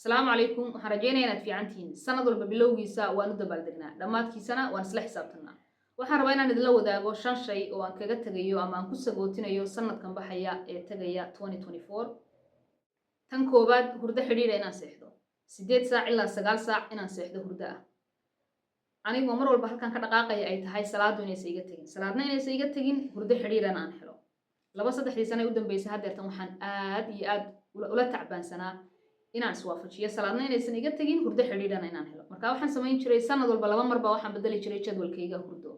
السلام عليكم waxaan rajeynayaa inaad fiican tihiin sanad walba bilowgiisa waan u dabaaldegnaa dhammaadkiisana waan isla xisaabtanaa waxaan rabaa inaan idinla wadaago 5 shay oo aan kaga tagayo ama aan ku sagootinayo sanadkan baxaya ee tagaya 2024 tan koobaad hurdo xidhiidha inaan seexdo 8 saac ilaa 9 saac inaan seexdo hurdo ah anigu mar walba halkan ka dhaqaaqaya ay tahay salaadu inaysan iga tagin salaadna inaysan iga tagin hurdo xidhiidhana aan helo laba saddexdii sano u dambeysay haddeertan waxaan aad iyo aad ula tacbaansanaa inaan iswaafajiyo salaadna inaysan iga tagin hurdo xidhiidhana inaan helo marka waxaan samayn jiray sanad walba laba marba waxaan bedeli jiray jadwalkayga hurdo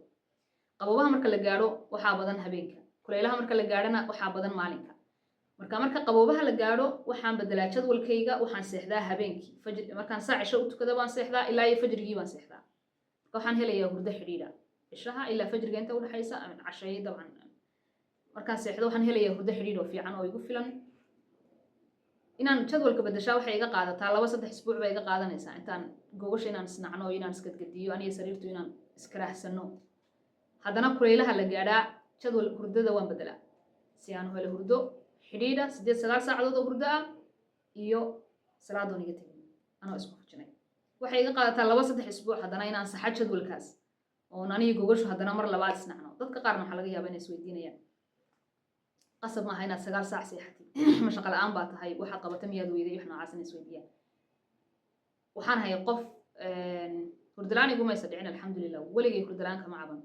qabobaha marka la gaadho waxaa badan habeenka kulaylaha marka la gaadhana waxaa badan maalinka marka qabobaha la gaadho waxaan bedelaa jadwalkayga waxaan seexdaa habeenkii fajr markaan saac cisho u tukada baan seexdaa ilaa iyo fajrigii baan seexdaa marka waxaan helayaa hurdo xidhiidha cishaha ilaa fajriga inta u dhaxaysa ama cashay dabcan markaan seexdo waxaan helayaa hurdo xidhiidh oo fiican oo igu filan inaan jadwalka bedeshaa waxay iga qaadataa 2-3 isbuuc bay iga qaadanaysaa intaan goobasha inaan isnacno inaan isgadgadiyo aniga sariirtu inaan iskaraahsano haddana kulaylaha la gaadhaa jadwal hurdada waan bedelaa si aan u helo hurdo xidhiidha 8-9 saacadood oo hurdo ah iyo salaadoon iga tagin anoo isku fujinay waxay iga qaadataa 2-3 isbuuc haddana inaan saxa jadwalkaas oo aniga goobashu haddana mar labaad isnacno dadka qaarna waxaa laga yaabaa inay isweydiinayaan qasab maaha inaad 9 saac seexatid ma shaqo la'aan baa tahay waxaad qabata miyaad weyday wax noocaas in isweydiiyaan waxaan hayay qof hurdala'aan iguma aysan dhicin alxamdulilah weligay hurdala'aan kama caban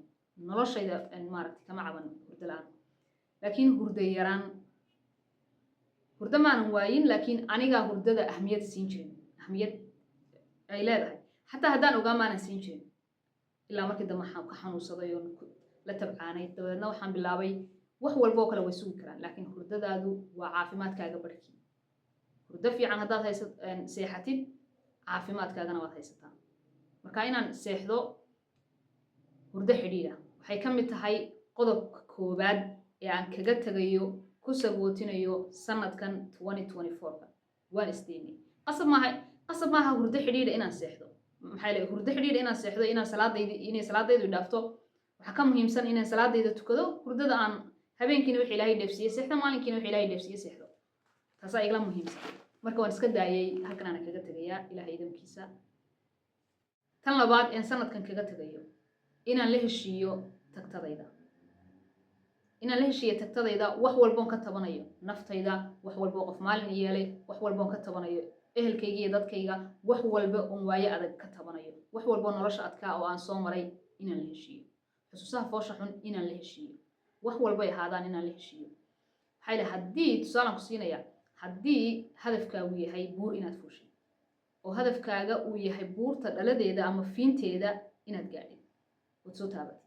noloshayda maaragtay kama caban hurdala'aan laakiin hurdo yaraan hurdo maanan waayin laakiin anigaa hurdada ahmiyad siin jirin ahmiyad ay leedahay xataa haddaan ogaa maanan siin jirin ilaa markii dambe waxaan ka xanuunsaday oo la tabcaanay dabadeedna waxaan bilaabay wax walba oo kale way sugi karaan laakiin hurdadaadu waa caafimaadkaaga barkii hurdo fiican haddaad seexatid caafimaadkaagana waad haysataa marka inaan seexdo hurdo xidhiidha waxay ka mid tahay qodobka koobaad ee aan kaga tagayo ku sagootinayo sanadkan 2024 waan isdeynay qasab maaha hurdo xidhiidha inaan seexdo maxay leeyahay hurdo xidhiidha inaan seexdo inaan salaadaydu dhaafto waxaa ka muhiimsan inaan salaadayda tukado hurdada aan habeenkiina wixii ilaahay dheefsiiyey seexdo maalinkiina wixii ilaahay dheefsiiyey seexdo taasaa igala muhiimsan marka waan iska daayay halkan aan kaga tagayaa ilaahay idamkiisa tan labaad ee sanadkan kaga tagayo inaan la heshiiyo tagtadayda wax walboon ka tabanayo naftayda wax walbo qof maalin yeelay wax walboon ka tabanayo ehelkayga iyo dadkayga wax walba oon waaye adag ka tabanayo wax walbo nolosha adkaa oo aan soo maray inaan la heshiiyo xusuusaha foosha xun inaan la heshiiyo wax walbay ahaadaan inaan la heshiiyo waxay leedahay haddii tusaalaan ku siinaya haddii hadafkaagu yahay buur inaad fuushay oo hadafkaaga uu yahay buurta dhaladeeda ama fiinteeda inaad gaadhid waad soo taabatid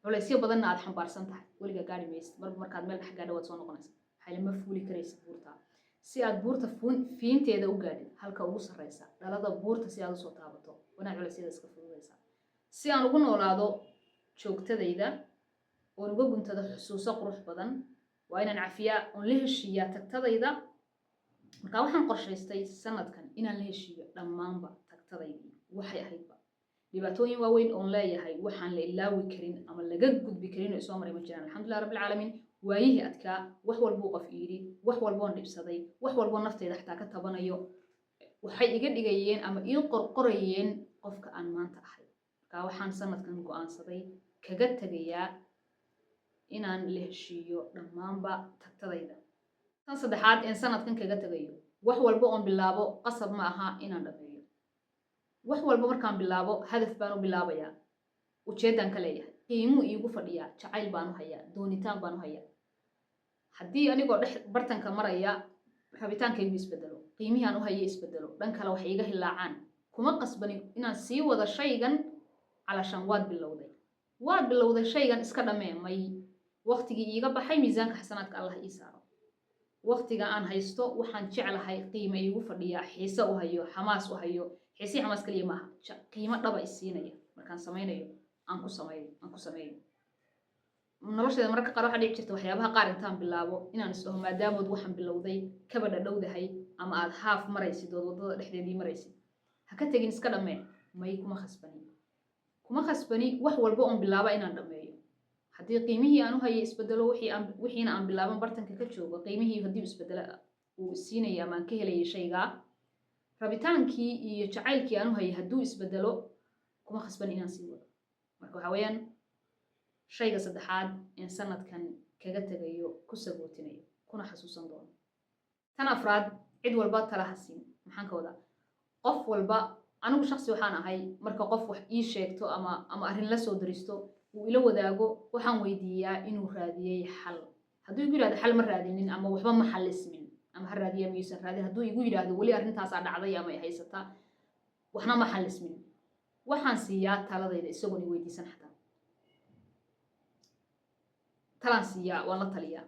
culaysyo badanna aad xambaarsan tahay weligaa gaadhi maysid markaad meel dhex gaadha waad soo noqonaysa waxay lama fuuli karaysa buurta si aad buurta fiinteeda u gaadhid halka ugu sarraysa dhalada buurta si aad usoo taabato wanaag culeysyada iska fududaysa si aan ugu noolaado joogtadayda oon uga guntada xusuuso qurux badan waa inaan cafiyaa oon la heshiiyaa tagtadayda markaa waxaan qorshaystay sanadkan inaan la heshiiyo dhammaanba tagtadaydii waxay ahaydba dhibaatooyin waaweyn oon leeyahay waxaan la ilaawi karin ama laga gudbi karin oo soo maray ma jiraan alxamdulilah rabbil caalamiin waayihii adkaa wax walbuu qof yidhi wax walboon dhibsaday wax walboo naftayda xataa ka tabanayo waxay iga dhigayeen ama ii qorqorayeen qofka aan maanta ahay markaa waxaan sanadkan go'aansaday kaga tagayaa inaan la heshiiyo dhammaanba tagtadayda tan saddexaad ee sanadkan kaga tagayo wax walba oon bilaabo qasab ma aha inaan dhameeyo wax walba markaan bilaabo hadaf baan u bilaabayaa ujeeddaan ka leeyahay qiimuu iigu fadhiyaa jacayl baan u hayaa doonitaan baan u hayaa haddii anigoo bartanka maraya rabitaankaygu isbedelo qiimihii aan u hayay isbedelo dhan kale waxay iga hilaacaan kuma qasbanin inaan sii wada shaygan calashaan waad bilowday shaygan iska dhamee may waqtigii iiga baxay miisaanka xasanaadka allah ii saaro waqtiga aan haysto waxaan jeclahay qiimo iigu fadhiyaa xiise u hayo xamaas u hayo xiisii xamaas kaliya maaha qiimo dhaba isiinaya markaan samaynayo aan ku sameeyo nolosheeda mararka qaar waxaa dhici jirta waxyaabaha qaar intaan bilaabo inaan isdhaho maadaamood waxaan bilowday kaba dhadhowdahay ama aad haaf maraysid ood waddada dhexdeedii maraysid ha ka tegin iska dhammee may kuma khasbani wax walba oon bilaaba inaan dhammeeyo haddii qiimihii aan u hayay isbedelo wixiina aan bilaaban bartanka ka joogo qiimihii haddii isbedelo uu siinaya ama aan ka helayay shaygaa rabitaankii iyo jacaylkii aanu hayay hadduu isbedelo kuma khasban inaan sii wado. marka waxa weeyaan shayga saddexaad in sanadkan kaga tagayo ku sagootinayo kuna xasuusan doono. tan afraad cid walba tala hasiin. maxaan ka wadaa? qof walba anigu shakhsi waxaan ahay marka qof wax ii sheegto ama arrin la soo daristo uu ila wadaago waxaan weydiiyaa inuu raadiyey xal. hadduu igu yidhahdo xal ma raadinin ama waxba ma xallismin ama ha raadiya miyuusan raadin, hadduu igu yidhaahdo weli arrintaasaa dhacday ama ay haysataa waxna ma xallismin, waxaan siiyaa taladayda isagoon i weydiisan xataa. talaan siiyaa, waan la taliyaa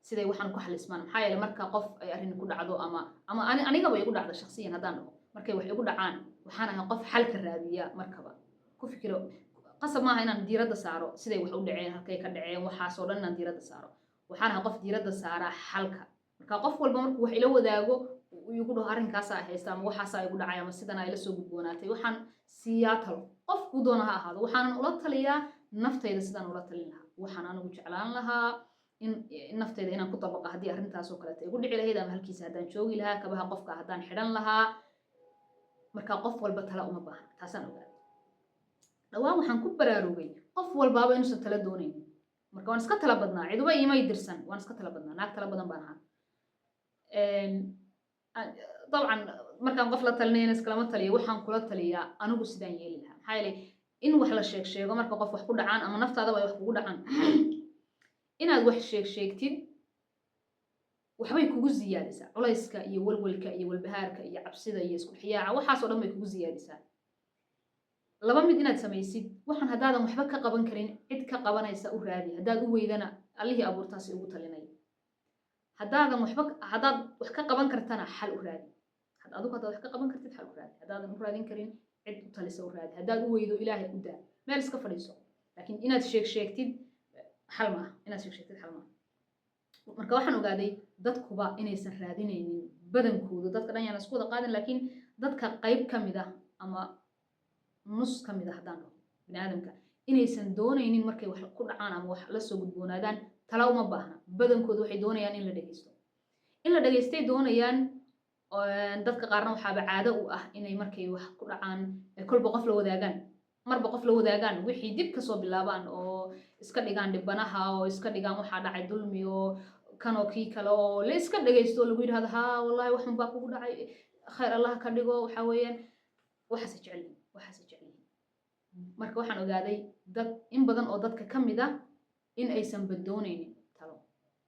siday waxaan ku xallismaan. maxaa yeelay marka qof ay arrin ku dhacdo ama anigaba igu dhacdo shakhsiyan haddaan dhaho markay wax igu dhacaan waxaan ahay qof xalka raadiya markaba ku fikiro. qasab maaha inaan diiradda saaro siday wax u dhaceen, halkay ka dhaceen, waxaasoo dhan inaan diiradda saaro. waxaan ahay qof diiradda saara xalka. marka qof walba markuu wax ila wadaago igu dhaho arrinkaasaa haysta ama waxaasaa igu dhacay ama sidan ay la soo gudboonaatay waxaan siiyaa talo. qofkuu doona ha ahaado. waxaanan ula taliyaa naftayda sidaan ula talin lahaa. waxaan anigu jeclaan lahaa in naftayda inaan ku dabaqa haddii arrintaasoo kaleeta igu dhici lahayd ama halkiisa haddaan joogi lahaa, kabaha qofka haddaan xidhan lahaa. marka qof walba tala uma baahan. taasaan ogaaday. dhawaan waxaan ku baraarugay qof walbaaba inuusan tala doonaynin. marka waan iska tala badnaa. ciduba iimay dirsan. waan iska tala badnaa. naag tala badan baan ahaa. dabcan markaan qof la talinayna iskalama taliyo. waxaan kula taliyaa anigu sidaan yeeli lahaa. maxaa yeelay in wax la sheego marka qof wax ku dhacaan ama naftaadaba ay wax kugu dhacaan inaad wax sheegtid waxbay kugu ziyaadisaa. culayska iyo walwalka iyo walbahaarka iyo cabsida iyo isku xiyaaca waxaasoo dhan bay kugu ziyaadisaa. laba mid inaad samaysid. waxaan haddaadan waxba ka qaban karin cid ka qabanaysa u raadi. haddaad u weydana allihii abuurtaasi ugu talinay. haddaad wax ka qaban kartana xal u raadi. adigu haddaad wax ka qaban kartid xal u raadi. haddaadan u raadin karin cid u talisa u raadi. haddaad u weydo ilaahay u daa. meel iska fadhiiso. laakiin inaad sheegtid xal maaha. marka waxaan ogaaday dadkuba inaysan raadinaynin badankoodu. dadka dhan yaan isku wada qaadin, laakiin dadka qayb ka mid ah ama nus ka mid ah haddaan dhaho bini aadamka inaysan doonaynin markay wax ku dhacaan ama wax la soo gudboonaadaan tala uma baahna. badankoodu waxay doonayaan in la dhegeysto. in la dhegeystay doonayaan. dadka qaarna waxaaba caado u ah inay markay wax ku dhacaan kolba qof la wadaagaan. marba qof la wadaagaan wixii dib kasoo bilaabaan oo iska dhigaan dhibanaha oo iska dhigaan waxaa dhacay dulmi oo kanoo kii kale oo la iska dhegeysto oo lagu yidhahdo haa wallahi waxun baa kugu dhacay khayr allah ka dhigo. waxaa weeyaan waxaase jecelyihiin. marka waxaan ogaaday dad in badan oo dadka ka mid ah in aysan badoonaynin talo.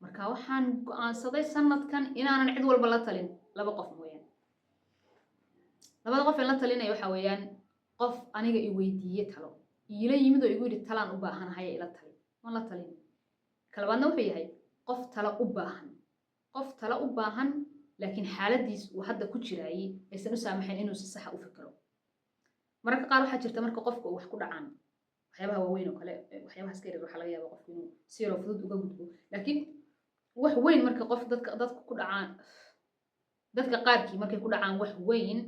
marka waxaan go'aansaday sanadkan inaanan cid walba la talin. laba qof mooyaan. labada qof aan la talinaya waxaa weeyaan qof aniga i weydiiye talo iila yimid oo igu yidhi talaan u baahanahay ila tali. waan la talin. kalabaadna wuxuu yahay qof tala u baahan laakiin xaaladiis uu hadda ku jiraayay aysan u saamaxayn inuu si saxa u fikiro. mararka qaar waxaa jirta marka qofka uu wax ku dhacaan waxyaabaha waaweyn oo kale waxyaabaha iska yaryar waxaa laga yaabaa qofku inuu si yaroo fudud uga gudbo. laakiin wax weyn marka qof dadka ku dhacaan dadka qaarkii markay ku dhacaan wax weyn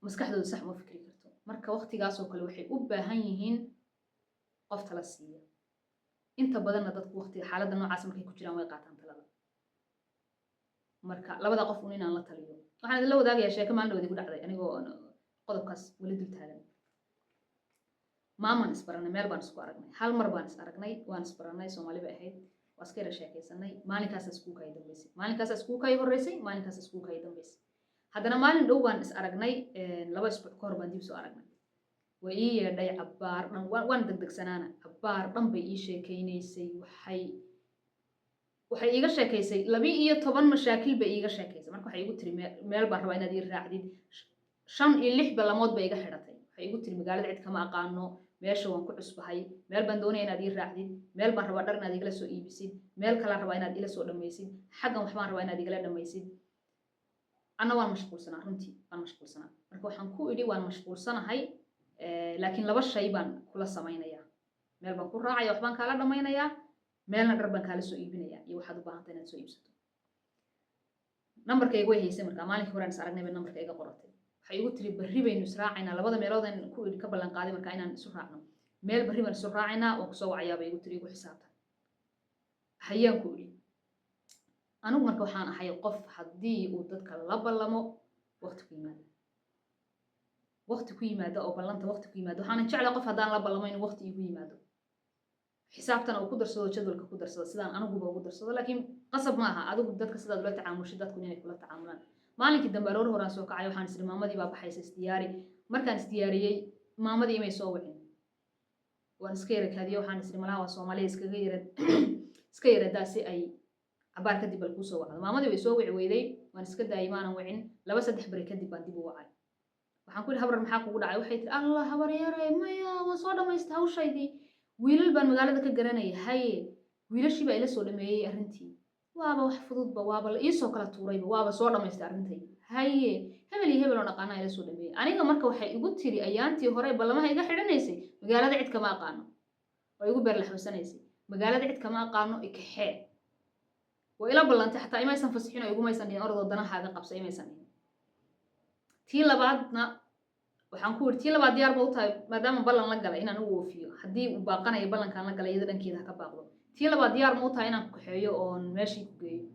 maskaxdooda sax uma fikri karto. marka waqtigaasoo kale waxay u baahan yihiin qof tala siiya. inta badanna dadku waqtiga xaaladda noocaas markay ku jiraan way qaataan talada. marka labada qof un inaan la taliyo. waxaan idinla wadaagayaa sheeko maalin dhaweed igu dhacday anigoo qodobkaas weli dul taagan. maamaan isbaranay. meel baan isku aragnay. hal mar baan is aragnay. waan isbaranay. Soomaali bay ahayd. waa iska yara sheekaysanay. maalinkaasa iskuulka ay dambeysay. maalinkaasa iskuulka ay horreysay. maalinkaasa iskuulka ay dambeysay. haddana maalin dhow baan is aragnay. 2 isbuuc ka hor baan dib soo aragnay. way ii yeedhay cabbaar dhan. waan degdegsanaana. cabbaar dhan bay ii sheekaynaysay. waxay iiga sheekaysay 12 mashaakil bay iiga sheekaysay. marka waxay igu tiri meel baan rabaa inaad ii raacdid. 5 iyo 6 balamood bay iga xidhatay. waxay igu tiri magaalada cid kama aqaano. meesha waan ku cusbahay. meel baan doonaya inaad ii raacdid. meel baan rabaa dhar inaad igala soo iibisid. meel kalaan rabaa inaad ila soo dhammaysid. xaggan wax baan rabaa inaad igala dhammaysid. anna waan mashquulsanaa. runtii waan mashquulsanaa. marka waxaan ku idhi waan mashquulsanahay laakiin 2 shay baan kula samaynayaa. meel baan ku raacaya wax baan kaala dhammaynayaa. meelna dhar baan kaala soo iibinayaa iyo waxaad u baahantay inaad soo iibsato. nambarkayga way haysay markaa maalinkii horaan is aragnay bay nambarka iga qoratay. waxay igu tiri berri baynu is raacaynaa. 2 meeloodaan ku idhi ka ballan qaaday markaa inaan isu raacno. meel berri baan isu raacaynaa waan kusoo wacayaa bay igu tiri igu xisaabtan. hayaan ku idhi anigu marka waxaan ahay qof haddii uu dadka la ballamo waqti ku yimaada waqti ku yimaada oo ballanta waqti ku yimaada waxaan jeclaa qof haddaan la ballamo inuu waqti igu yimaado xisaabtana uu ku darsado jadwalka ku darsado sidaan aniguba ugu darsado laakiin qasab ma aha adigu dadka sidaad ula tacaamushay dadku inay kula tacaamulaan maalinkii dambe aroor horaan soo kacay waxaan isiri maamadii baa baxaysa isdiyaari markaan isdiyaariyey maamadii imay soo wicin waan iska yara kaadiyo waxaan isiri malaha waa soomaaliya iska yaradaa si ay cabaar kadib bal kuu soo wacdo maamadii way soo wici weyday waan iska daayay maanan wicin 2-3 bari kadib baan dib u wacay waxaan ku yidhi habar maxaa kugu dhacay waxay tiri allah habar yare maya waan soo dhamaystay hawshaydii wiilal baan magaalada ka garanaya haye wiilashii baa ila soo dhameeyey arrintii waaba wax fududba waaba la iisoo kala tuurayba waaba soo dhamaystay arrintay haye hebel iyo hebel oo dhaqaanaa ila soo dhameeyey aniga marka waxay igu tiri ayaantii hore ballamaha iga xidhanaysay magaalada cid kama aqaano oo igu beer la xabsanaysay magaalada cid kama aqaano ikaxee waa ila ballantay xataa imaysan fasixin oo igumaysan dhihin orodoo danahaaga qabsa imaysan dhihin tii labaadna waxaan ku yidhi tii labaad diyaar ma u tahay maadaama ballan la galay inaan u oofiyo haddii uu baaqanayo ballankaan la galay iyada dhankeeda ha ka baaqdo tii labaad diyaar ma u tahay inaan ku kaxeeyo oon meeshii ku geeyo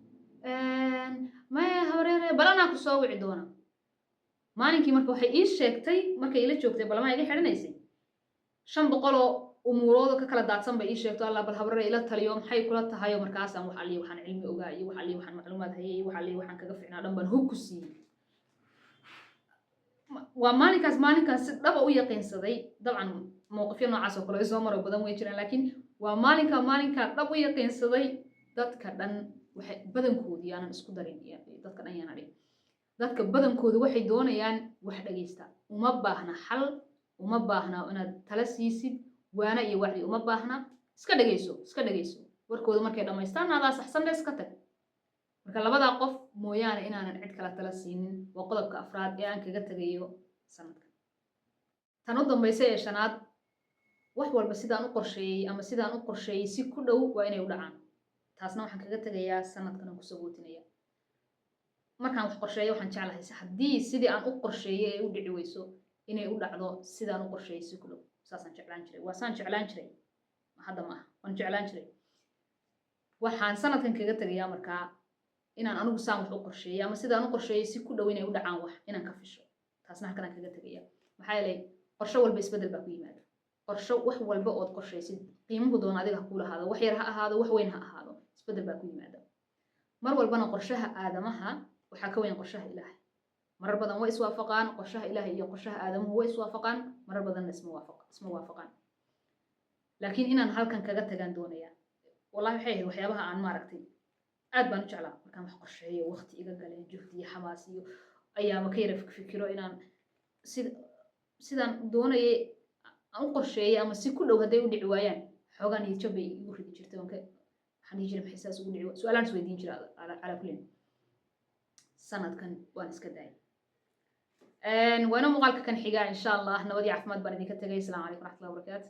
maya habareere balanaa ku soo wici doona maalinkii marka waxay ii sheegtay markay ila joogtay ballamaha iga xidhanaysay 500 oo umuurooda ka kala daadsan bay ii sheegto allah bal habareere ila taliyo maxay kula tahay markaasaan wax aliyo waxaan cilmi ogaa iyo wax aliyo waxaan macluumaad hayay iyo wax aliyo waxaan kaga ficnaa dhan baan hog ku siiyey waa maalinkaas si dhaba u yaqiinsaday dabcan mowqifyo noocaas oo kale ay soo maro badan way jiraan laakiin waa maalinka dhab u yaqiinsaday dadka dhan waxay badankoodii aanan isku darin dadka dhan yaana dhig dadka badankoodu waxay doonayaan wax dhageysta uma baahna xal uma baahna inaad tala siisid waana iyo wacdi uma baahna iska dhageyso warkooda markay dhamaystaan adaa saxsan iska tag marka labadaa qof mooyaane inaanan cid kala tala siinin waa qodobka afraad ee aan kaga tagayo sanadkan tan u dambaysa ee shanaad wax walba sidaan u qorsheeyey ama sidaan u qorsheeyey si ku dhow waa inay u dhacaan taasna waxaan kaga tagayaa sanadkan aan ku sabootinaya markaan wax qorsheeyo waxaan jeclahay haddii sidii aan u qorsheeyey ay u dhici weyso inay u dhacdo sidaan u qorsheeyey si ku dhow saasaan jeclaan jiray waasaan jeclaan jiray hadda maaha waan jeclaan jiray waxaan sanadkan kaga tagayaa markaa inaan anigu saan wax u qorsheeyay ama sidaan u qorsheeyay si ku dhow inay u dhacaan wax inaan ka fisho taasna halkan aan kaga tagayaa maxaa yeelay qorshe walba isbedel baa ku yimaada qorshe wax walba ood qorshaysid qiimuhu doona adiga ha kula ahaado wax yar ha ahaado wax weyn ha ahaado isbedel baa ku yimaada mar walbana qorshaha aadamaha waxaa ka weyn qorshaha ilaahay marar badan way iswaafaqaan qorshaha ilaahay iyo qorshaha aadamuhu way iswaafaqaan marar badanna isma waafaqaan laakiin inaan halkan kaga tagaan doonayaa wallahi waxay ahayd waxyaabaha aan maaragtay aad baan u jeclaa markaan wax qorsheeyo waqti iga galeen juhdi iyo xamaas iyo ayaama ka yara fikiro inaan sidaan doonayay aan u qorsheeyay ama si ku dhow hadday u dhici waayaan xoogaan iyo jab bay igu ridi jirtay waxaan dhihi jiray maxay saas ugu dhici su-aalaan is weydiin jira calaa kullin sanadkan waan iska daayay waana muuqaalka kan xigaa insha allah nabadii caafimaad baan idinka tegay asalaamu calaykum waraxmatullahi wabarakaatu